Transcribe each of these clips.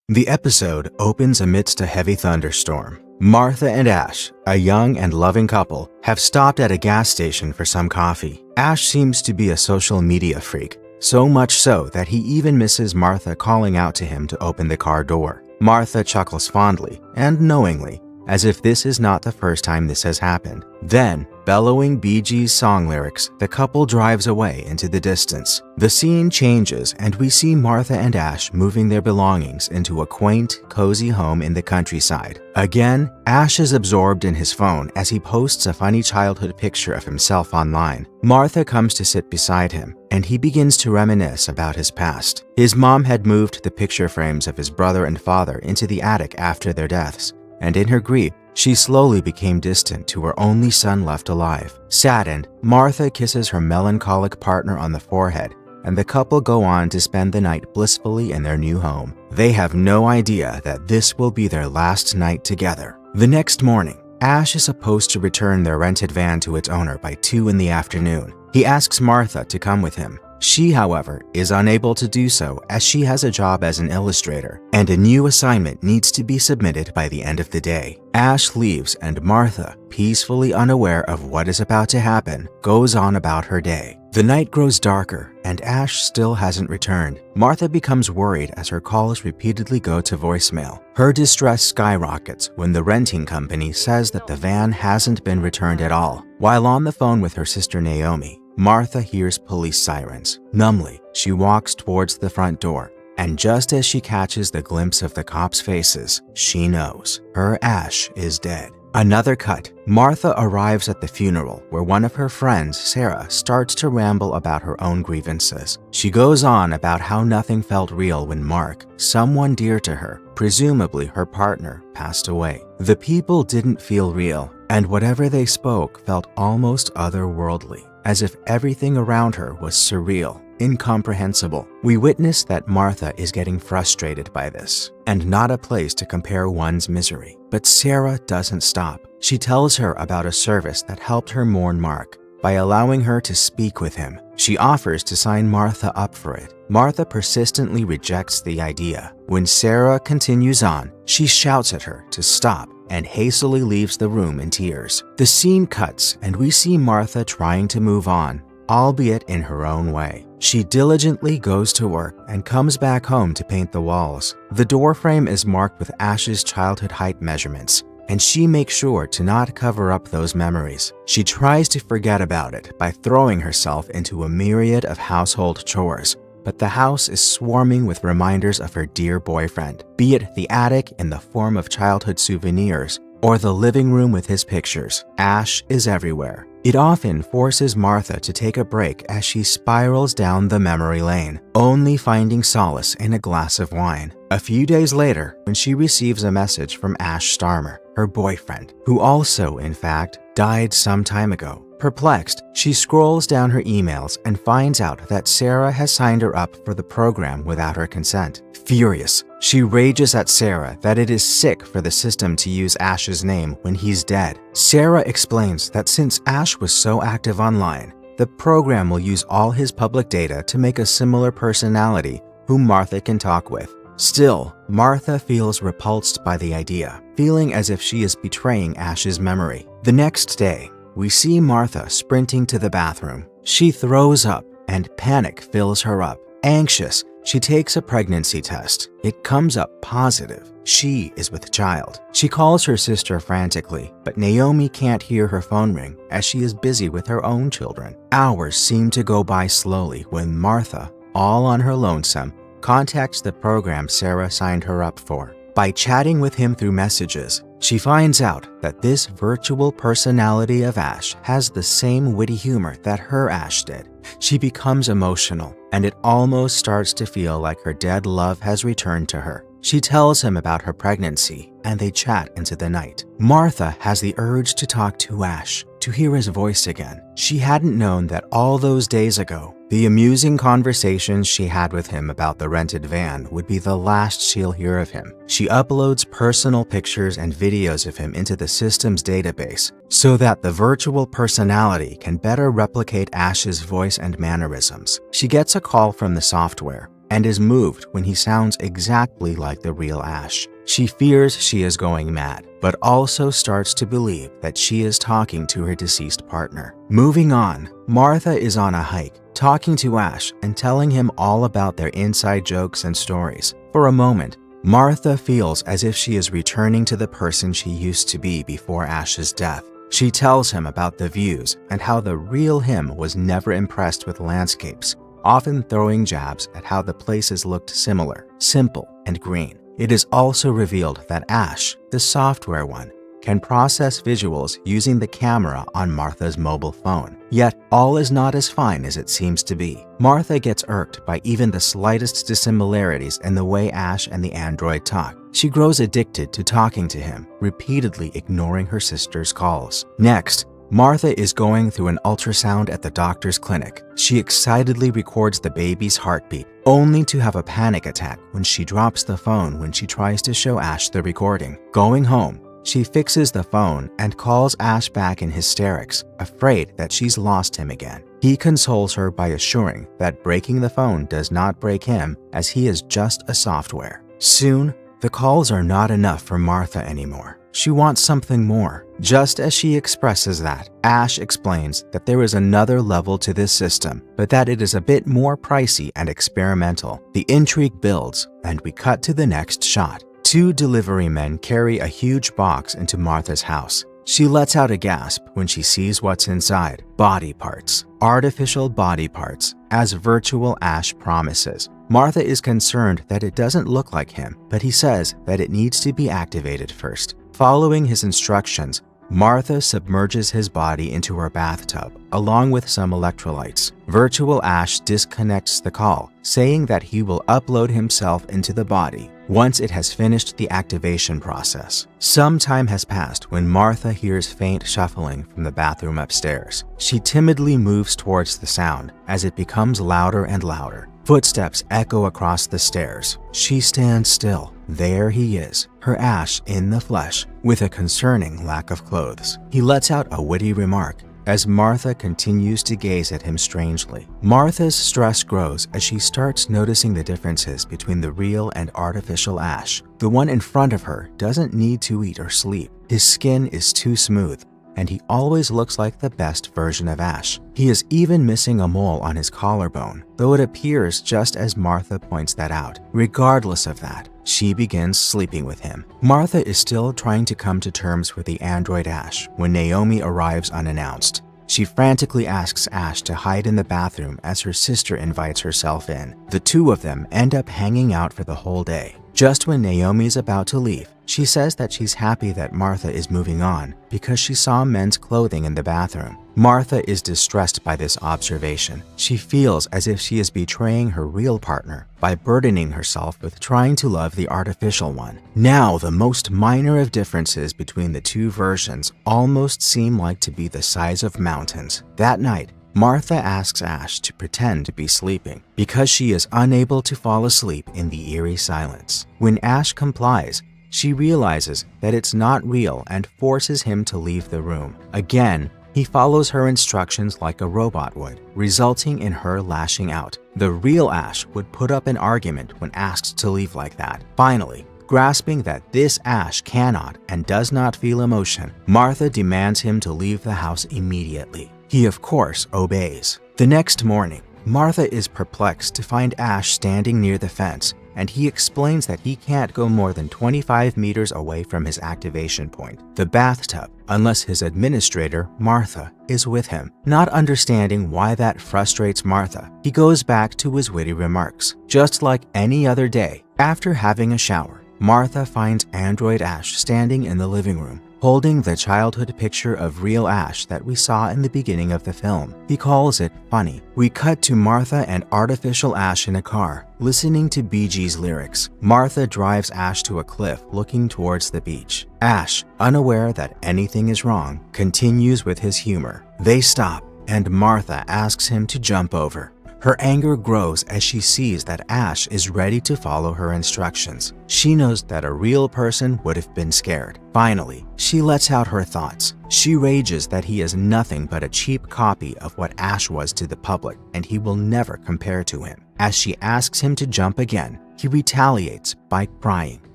The episode opens amidst a heavy thunderstorm. Martha and Ash, a young and loving couple, have stopped at a gas station for some coffee. Ash seems to be a social media freak, so much so that he even misses Martha calling out to him to open the car door. Martha chuckles fondly and knowingly, as if this is not the first time this has happened. Then, bellowing Bee Gees song lyrics, the couple drives away into the distance. The scene changes and we see Martha and Ash moving their belongings into a quaint, cozy home in the countryside. Again, Ash is absorbed in his phone as he posts a funny childhood picture of himself online. Martha comes to sit beside him, and he begins to reminisce about his past. His mom had moved the picture frames of his brother and father into the attic after their deaths, and in her grief, she slowly became distant to her only son left alive. Saddened, Martha kisses her melancholic partner on the forehead, and the couple go on to spend the night blissfully in their new home. They have no idea that this will be their last night together. The next morning, Ash is supposed to return their rented van to its owner by 2 in the afternoon. He asks Martha to come with him. She, however, is unable to do so as she has a job as an illustrator, and a new assignment needs to be submitted by the end of the day. Ash leaves and Martha, peacefully unaware of what is about to happen, goes on about her day. The night grows darker and Ash still hasn't returned. Martha becomes worried as her calls repeatedly go to voicemail. Her distress skyrockets when the renting company says that the van hasn't been returned at all. While on the phone with her sister Naomi, Martha hears police sirens. Numbly, she walks towards the front door, and just as she catches the glimpse of the cops' faces, she knows her Ash is dead. Another cut. Martha arrives at the funeral where one of her friends, Sarah, starts to ramble about her own grievances. She goes on about how nothing felt real when Mark, someone dear to her, presumably her partner, passed away. The people didn't feel real, and whatever they spoke felt almost otherworldly, as if everything around her was surreal, incomprehensible. We witness that Martha is getting frustrated by this, and not a place to compare one's misery. But Sarah doesn't stop. She tells her about a service that helped her mourn Mark by allowing her to speak with him. She offers to sign Martha up for it. Martha persistently rejects the idea. When Sarah continues on, she shouts at her to stop and hastily leaves the room in tears. The scene cuts and we see Martha trying to move on, albeit in her own way. She diligently goes to work and comes back home to paint the walls. The doorframe is marked with Ash's childhood height measurements, and she makes sure to not cover up those memories. She tries to forget about it by throwing herself into a myriad of household chores, but the house is swarming with reminders of her dear boyfriend, be it the attic in the form of childhood souvenirs or the living room with his pictures. Ash is everywhere. It often forces Martha to take a break as she spirals down the memory lane, only finding solace in a glass of wine. A few days later, when she receives a message from Ash Starmer, her boyfriend, who also, in fact, died some time ago. Perplexed, she scrolls down her emails and finds out that Sarah has signed her up for the program without her consent. Furious, she rages at Sarah that it is sick for the system to use Ash's name when he's dead. Sarah explains that since Ash was so active online, the program will use all his public data to make a similar personality whom Martha can talk with. Still, Martha feels repulsed by the idea, feeling as if she is betraying Ash's memory. The next day, we see Martha sprinting to the bathroom. She throws up and panic fills her up. Anxious, she takes a pregnancy test. It comes up positive. She is with child. She calls her sister frantically, but Naomi can't hear her phone ring as she is busy with her own children. Hours seem to go by slowly when Martha, all on her lonesome, contacts the program Sarah signed her up for. By chatting with him through messages, she finds out that this virtual personality of Ash has the same witty humor that her Ash did. She becomes emotional, and it almost starts to feel like her dead love has returned to her. She tells him about her pregnancy, and they chat into the night. Martha has the urge to talk to Ash, to hear his voice again. She hadn't known that all those days ago, the amusing conversations she had with him about the rented van would be the last she'll hear of him. She uploads personal pictures and videos of him into the system's database so that the virtual personality can better replicate Ash's voice and mannerisms. She gets a call from the software, and is moved when he sounds exactly like the real Ash. She fears she is going mad, but also starts to believe that she is talking to her deceased partner. Moving on, Martha is on a hike, talking to Ash and telling him all about their inside jokes and stories. For a moment, Martha feels as if she is returning to the person she used to be before Ash's death. She tells him about the views and how the real him was never impressed with landscapes, often throwing jabs at how the places looked similar, simple, and green. It is also revealed that Ash, the software one, can process visuals using the camera on Martha's mobile phone. Yet, all is not as fine as it seems to be. Martha gets irked by even the slightest dissimilarities in the way Ash and the android talk. She grows addicted to talking to him, repeatedly ignoring her sister's calls. Next, Martha is going through an ultrasound at the doctor's clinic. She excitedly records the baby's heartbeat, only to have a panic attack when she drops the phone when she tries to show Ash the recording. Going home, she fixes the phone and calls Ash back in hysterics, afraid that she's lost him again. He consoles her by assuring that breaking the phone does not break him, as he is just a software. Soon, the calls are not enough for Martha anymore. She wants something more. Just as she expresses that, Ash explains that there is another level to this system, but that it is a bit more pricey and experimental. The intrigue builds, and we cut to the next shot. Two delivery men carry a huge box into Martha's house. She lets out a gasp when she sees what's inside. Body parts. Artificial body parts, as virtual Ash promises. Martha is concerned that it doesn't look like him, but he says that it needs to be activated first. Following his instructions, Martha submerges his body into her bathtub, along with some electrolytes. Virtual Ash disconnects the call, saying that he will upload himself into the body once it has finished the activation process. Some time has passed when Martha hears faint shuffling from the bathroom upstairs. She timidly moves towards the sound as it becomes louder and louder. Footsteps echo across the stairs. She stands still. There he is, her Ash in the flesh, with a concerning lack of clothes. He lets out a witty remark as Martha continues to gaze at him strangely. Martha's stress grows as she starts noticing the differences between the real and artificial Ash. The one in front of her doesn't need to eat or sleep. His skin is too smooth, and he always looks like the best version of Ash. He is even missing a mole on his collarbone, though it appears just as Martha points that out. Regardless of that, she begins sleeping with him. Martha is still trying to come to terms with the android Ash when Naomi arrives unannounced. She frantically asks Ash to hide in the bathroom as her sister invites herself in. The two of them end up hanging out for the whole day. Just when Naomi's about to leave, she says that she's happy that Martha is moving on because she saw men's clothing in the bathroom. Martha is distressed by this observation. She feels as if she is betraying her real partner by burdening herself with trying to love the artificial one. Now, the most minor of differences between the two versions almost seem like to be the size of mountains. That night, Martha asks Ash to pretend to be sleeping because she is unable to fall asleep in the eerie silence. When Ash complies, she realizes that it's not real and forces him to leave the room. Again, he follows her instructions like a robot would, resulting in her lashing out. The real Ash would put up an argument when asked to leave like that. Finally, grasping that this Ash cannot and does not feel emotion, Martha demands him to leave the house immediately. He, of course, obeys. The next morning, Martha is perplexed to find Ash standing near the fence, and he explains that he can't go more than 25 meters away from his activation point, the bathtub, unless his administrator, Martha, is with him. Not understanding why that frustrates Martha, he goes back to his witty remarks. Just like any other day, after having a shower, Martha finds Android Ash standing in the living room, holding the childhood picture of real Ash that we saw in the beginning of the film. He calls it funny. We cut to Martha and artificial Ash in a car, listening to Bee Gees lyrics. Martha drives Ash to a cliff looking towards the beach. Ash, unaware that anything is wrong, continues with his humor. They stop, and Martha asks him to jump over. Her anger grows as she sees that Ash is ready to follow her instructions. She knows that a real person would have been scared. Finally, she lets out her thoughts. She rages that he is nothing but a cheap copy of what Ash was to the public, and he will never compare to him. As she asks him to jump again, he retaliates by crying,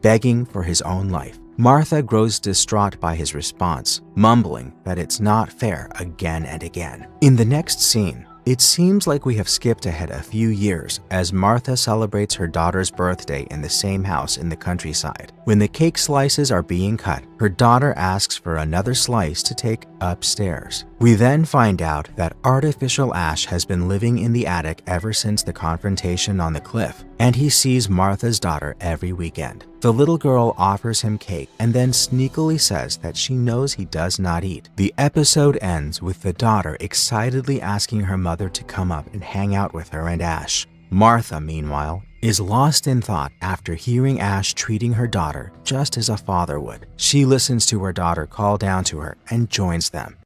begging for his own life. Martha grows distraught by his response, mumbling that it's not fair again and again. In the next scene, it seems like we have skipped ahead a few years as Martha celebrates her daughter's birthday in the same house in the countryside. When the cake slices are being cut, her daughter asks for another slice to take upstairs. We then find out that artificial Ash has been living in the attic ever since the confrontation on the cliff, and he sees Martha's daughter every weekend. The little girl offers him cake and then sneakily says that she knows he does not eat. The episode ends with the daughter excitedly asking her mother to come up and hang out with her and Ash. Martha, meanwhile, is lost in thought after hearing Ash treating her daughter just as a father would. She listens to her daughter call down to her and joins them.